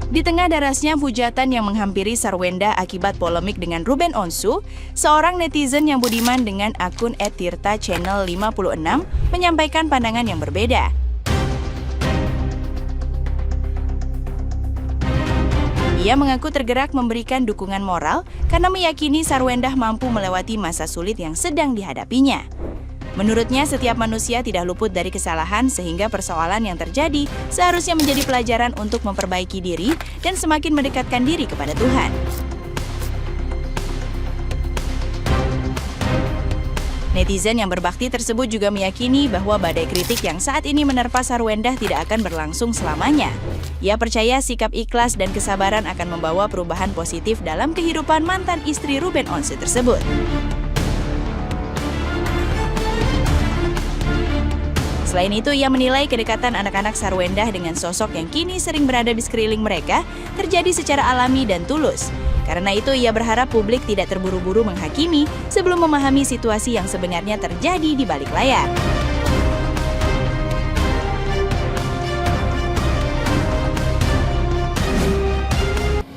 Di tengah derasnya hujatan yang menghampiri Sarwenda akibat polemik dengan Ruben Onsu, seorang netizen yang budiman dengan akun @tirta_channel56 menyampaikan pandangan yang berbeda. Ia mengaku tergerak memberikan dukungan moral karena meyakini Sarwenda mampu melewati masa sulit yang sedang dihadapinya. Menurutnya, setiap manusia tidak luput dari kesalahan sehingga persoalan yang terjadi seharusnya menjadi pelajaran untuk memperbaiki diri dan semakin mendekatkan diri kepada Tuhan. Netizen yang berbakti tersebut juga meyakini bahwa badai kritik yang saat ini menerpa Sarwenda tidak akan berlangsung selamanya. Ia percaya sikap ikhlas dan kesabaran akan membawa perubahan positif dalam kehidupan mantan istri Ruben Onsu tersebut. Selain itu, ia menilai kedekatan anak-anak Sarwenda dengan sosok yang kini sering berada di sekeliling mereka terjadi secara alami dan tulus. Karena itu, ia berharap publik tidak terburu-buru menghakimi sebelum memahami situasi yang sebenarnya terjadi di balik layar.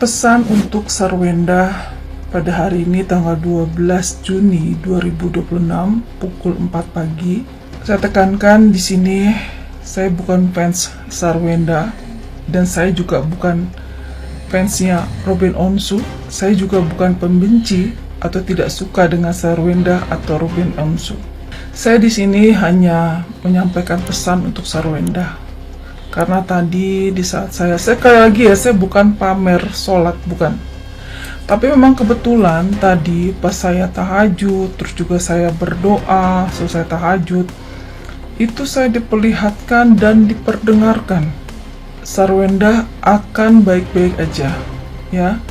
Pesan untuk Sarwenda pada hari ini tanggal 12 Juni 2026 pukul 4 pagi. Saya tekankan di sini, saya bukan fans Sarwenda dan saya juga bukan fansnya Ruben Onsu. Saya juga bukan pembenci atau tidak suka dengan Sarwenda atau Ruben Onsu. Saya di sini hanya menyampaikan pesan untuk Sarwenda. Karena tadi di saat saya sekali lagi ya, saya bukan pamer sholat, bukan. Tapi memang kebetulan tadi pas saya tahajud, terus juga saya berdoa selesai tahajud, itu saya diperlihatkan dan diperdengarkan Sarwenda akan baik-baik aja, ya.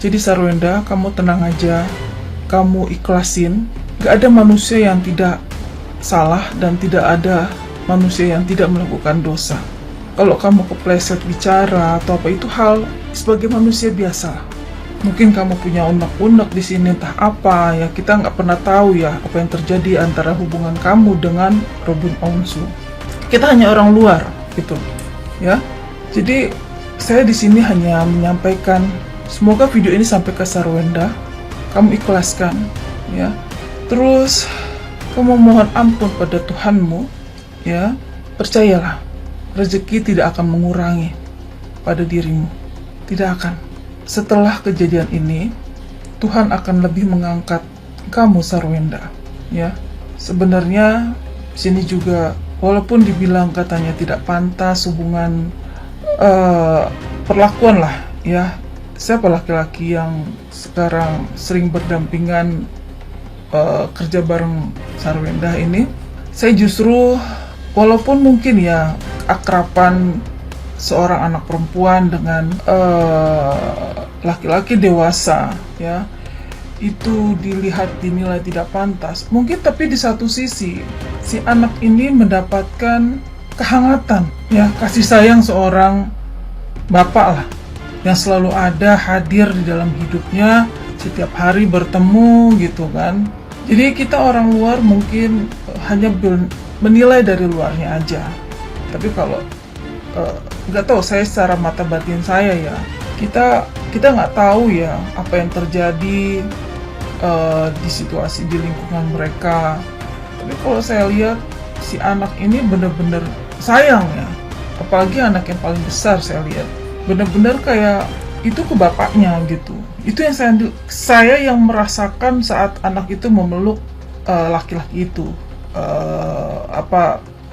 Jadi Sarwenda, kamu tenang aja, kamu ikhlasin. Gak ada manusia yang tidak salah dan tidak ada manusia yang tidak melakukan dosa. Kalau kamu kepleset bicara atau apa, itu hal sebagai manusia biasa. Mungkin kamu punya unek-unek di sini, entah apa ya, kita nggak pernah tahu ya apa yang terjadi antara hubungan kamu dengan Ruben Onsu. Kita hanya orang luar gitu, ya. Jadi saya di sini hanya menyampaikan, semoga video ini sampai ke Sarwenda, kamu ikhlaskan, ya. Terus kamu mohon ampun pada Tuhanmu, ya. Percayalah, rezeki tidak akan mengurangi pada dirimu, tidak akan. Setelah kejadian ini, Tuhan akan lebih mengangkat kamu Sarwenda, ya. Sebenarnya sini juga walaupun dibilang katanya tidak pantas hubungan perlakuan lah, ya. Siapa laki-laki yang sekarang sering berdampingan kerja bareng Sarwenda ini? Saya justru walaupun mungkin ya keakraban seorang anak perempuan dengan laki-laki dewasa, ya, itu dinilai tidak pantas. Mungkin tapi di satu sisi si anak ini mendapatkan kehangatan, ya, kasih sayang seorang bapak lah yang selalu ada hadir di dalam hidupnya, setiap hari bertemu gitu kan. Jadi kita orang luar mungkin hanya menilai dari luarnya aja. Tapi kalau nggak tahu, saya secara mata batin saya ya, kita nggak tahu ya apa yang terjadi di situasi di lingkungan mereka. Tapi kalau saya lihat si anak ini benar-benar sayang ya, apalagi anak yang paling besar, saya lihat benar-benar kayak itu ke bapaknya gitu. Itu yang saya yang merasakan saat anak itu memeluk laki-laki itu,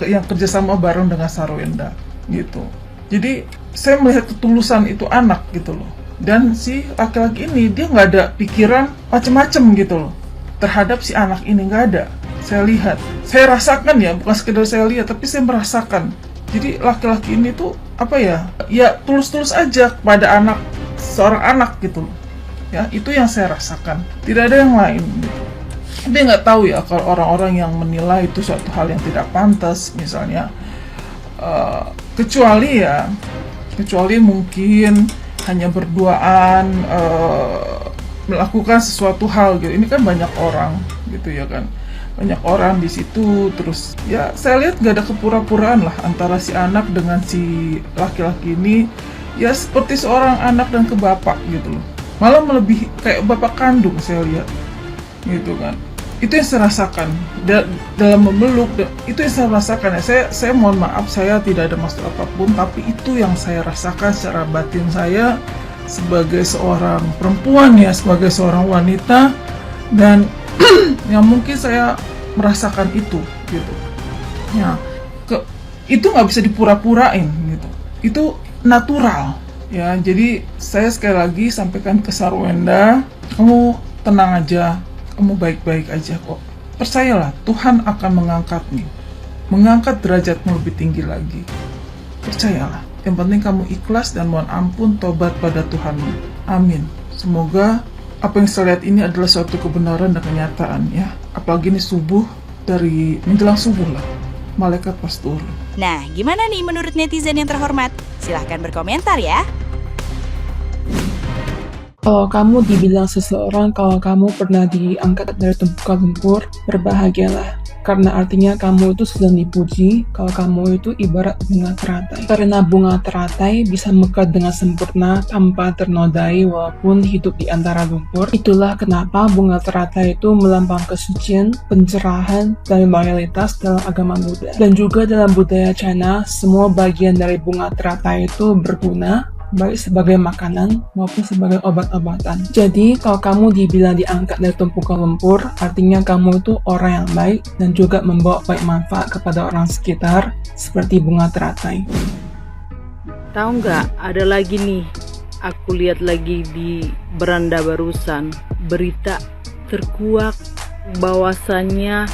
yang kerjasama bareng dengan Sarwenda gitu. Jadi saya melihat ketulusan itu anak gitu loh. Dan si laki-laki ini dia nggak ada pikiran macem-macem gitu loh terhadap si anak ini, nggak ada. Saya lihat, saya rasakan ya, bukan sekedar saya lihat, tapi saya merasakan. Jadi laki-laki ini tuh apa ya, ya tulus-tulus aja kepada seorang anak gitu loh. Ya, itu yang saya rasakan. Tidak ada yang lain gitu. Dia nggak tahu ya kalau orang-orang yang menilai itu suatu hal yang tidak pantas misalnya, kecuali mungkin hanya berduaan melakukan sesuatu hal gitu. Ini kan banyak orang gitu ya kan, banyak orang di situ. Terus ya saya lihat nggak ada kepura-puraan lah antara si anak dengan si laki-laki ini ya seperti seorang anak dan ke bapak gitu loh. Malah melebihi kayak bapak kandung saya lihat gitu kan. Itu yang saya rasakan dalam memeluk, itu yang saya rasakan ya. Saya mohon maaf, saya tidak ada maksud apapun, tapi itu yang saya rasakan secara batin saya sebagai seorang perempuan ya, sebagai seorang wanita, dan yang mungkin saya merasakan itu gitu ya. Itu nggak bisa dipura-purain gitu, itu natural ya. Jadi saya sekali lagi sampaikan ke Sarwenda, kamu tenang aja, kamu baik-baik aja kok. Percayalah, Tuhan akan mengangkat derajatmu lebih tinggi lagi. Percayalah, yang penting kamu ikhlas dan mohon ampun, tobat pada Tuhanmu. Amin. Semoga apa yang saya lihat ini adalah suatu kebenaran dan kenyataan ya. Apalagi ini subuh, dari menjelang subuh lah, malaikat pas turun. Nah, gimana nih menurut netizen yang terhormat? Silahkan berkomentar ya. Kalau kamu dibilang seseorang kalau kamu pernah diangkat dari tumpukan lumpur, berbahagialah. Karena artinya kamu itu sedang dipuji kalau kamu itu ibarat bunga teratai. Karena bunga teratai bisa mekar dengan sempurna tanpa ternodai walaupun hidup di antara lumpur. Itulah kenapa bunga teratai itu melambang kesucian, pencerahan, dan loyalitas dalam agama Buddha. Dan juga dalam budaya China, semua bagian dari bunga teratai itu berguna, baik sebagai makanan maupun sebagai obat-obatan. Jadi, kalau kamu dibilang diangkat dari tumpukan lumpur, artinya kamu itu orang yang baik dan juga membawa baik manfaat kepada orang sekitar, seperti bunga teratai. Tahu nggak, ada lagi nih, aku lihat lagi di beranda barusan, berita terkuak bahwasannya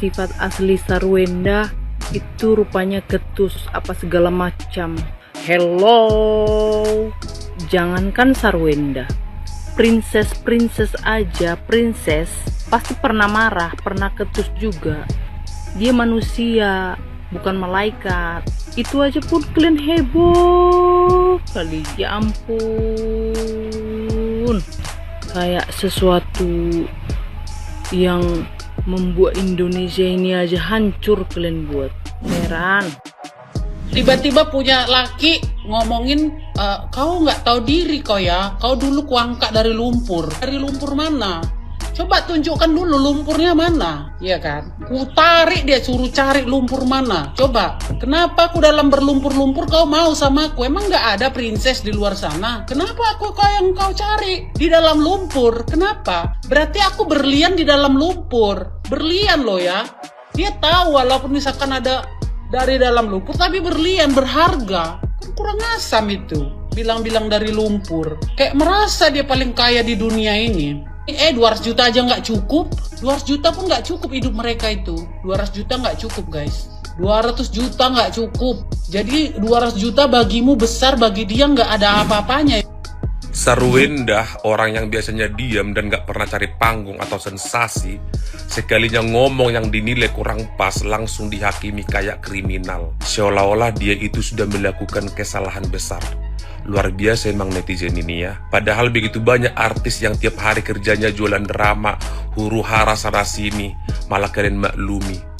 sifat asli Sarwenda itu rupanya ketus apa segala macam. Hello, jangankan Sarwenda, princess aja, princess pasti pernah marah, pernah ketus juga. Dia manusia, bukan malaikat. Itu aja pun kalian heboh kali, ya ampun. Kayak sesuatu yang membuat Indonesia ini aja hancur kalian buat. Heran. Tiba-tiba punya laki ngomongin, kau nggak tahu diri kau ya, kau dulu kuangkat dari lumpur. Dari lumpur mana? Coba tunjukkan dulu lumpurnya mana, ya kan? Ku tarik dia, suruh cari lumpur mana. Coba, kenapa aku dalam berlumpur-lumpur kau mau sama aku? Emang nggak ada princess di luar sana? Kenapa aku yang kau cari di dalam lumpur? Kenapa? Berarti aku berlian di dalam lumpur. Berlian loh ya. Dia tahu walaupun misalkan ada dari dalam lumpur tapi berlian, berharga. Kan kurang asam itu, bilang-bilang dari lumpur. Kayak merasa dia paling kaya di dunia ini. 200 juta aja nggak cukup. 200 juta pun nggak cukup hidup mereka itu. 200 juta nggak cukup guys. 200 juta nggak cukup. Jadi 200 juta bagimu besar, bagi dia nggak ada apa-apanya. Sarwenda, orang yang biasanya diam dan gak pernah cari panggung atau sensasi, sekalinya ngomong yang dinilai kurang pas langsung dihakimi kayak kriminal. Seolah-olah dia itu sudah melakukan kesalahan besar. Luar biasa emang netizen ini ya. Padahal begitu banyak artis yang tiap hari kerjanya jualan drama, huru hara sana sini, malah kalian maklumi.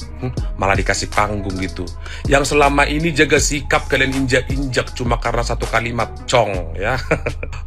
Malah dikasih panggung gitu. Yang selama ini jaga sikap kalian injak-injak cuma karena satu kalimat cong ya.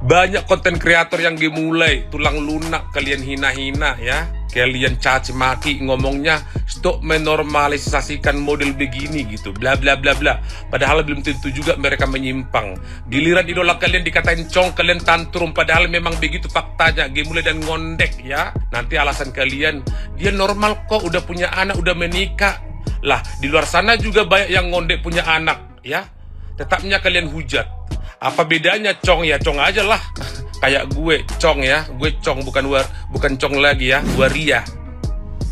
Banyak konten kreator yang dimulai tulang lunak kalian hina-hina ya. Kalian caci maki ngomongnya stop menormalisasikan model begini gitu, bla bla bla bla. Padahal belum tentu juga mereka menyimpang. Giliran idola kalian dikatain cong, kalian tantrum, padahal memang begitu faktanya, gemulai dan ngondek ya. Nanti alasan kalian, dia normal kok, udah punya anak, udah menikah. Lah, di luar sana juga banyak yang ngondek punya anak ya. Tetapnya kalian hujat. Apa bedanya cong ya, cong aja lah. Kayak gue cong ya, gue cong bukan cong lagi ya, waria.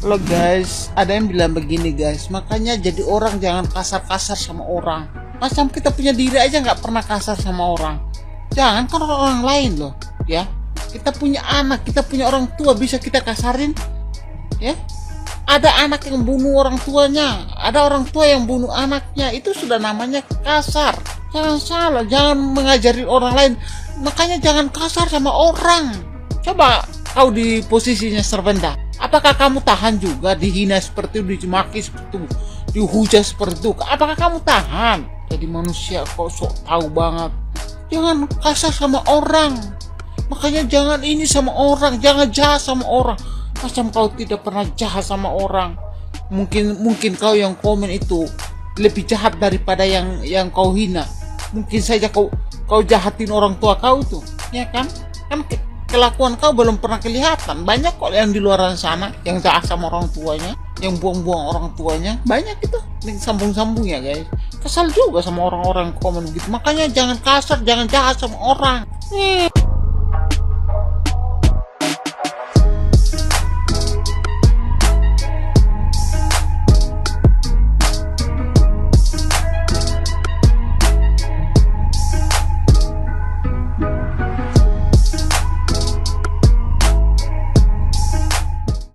Lo guys, ada yang bilang begini guys, makanya jadi orang jangan kasar-kasar sama orang. Macam kita punya diri aja nggak pernah kasar sama orang. Jangan kan orang lain loh, ya. Kita punya anak, kita punya orang tua, bisa kita kasarin, ya. Ada anak yang bunuh orang tuanya, ada orang tua yang bunuh anaknya, itu sudah namanya kasar. Jangan salah, jangan mengajari orang lain. Makanya jangan kasar sama orang. Coba kau di posisinya Sarwenda, apakah kamu tahan juga dihina seperti itu, dimaki seperti itu, dihujat seperti itu? Apakah kamu tahan? Jadi manusia kok sok tahu banget. jangan kasar sama orang. Makanya jangan ini sama orang, jangan jahat sama orang. Macam kau tidak pernah jahat sama orang. Mungkin kau yang komen itu lebih jahat daripada yang kau hina. Mungkin saja kau jahatin orang tua kau itu, ya kan? Kelakuan kau belum pernah kelihatan. Banyak kok yang di luar sana yang jahat sama orang tuanya, yang buang-buang orang tuanya. Banyak itu, sambung-sambung ya guys. Kesal juga sama orang-orang komen gitu. Makanya jangan kasar, jangan jahat sama orang.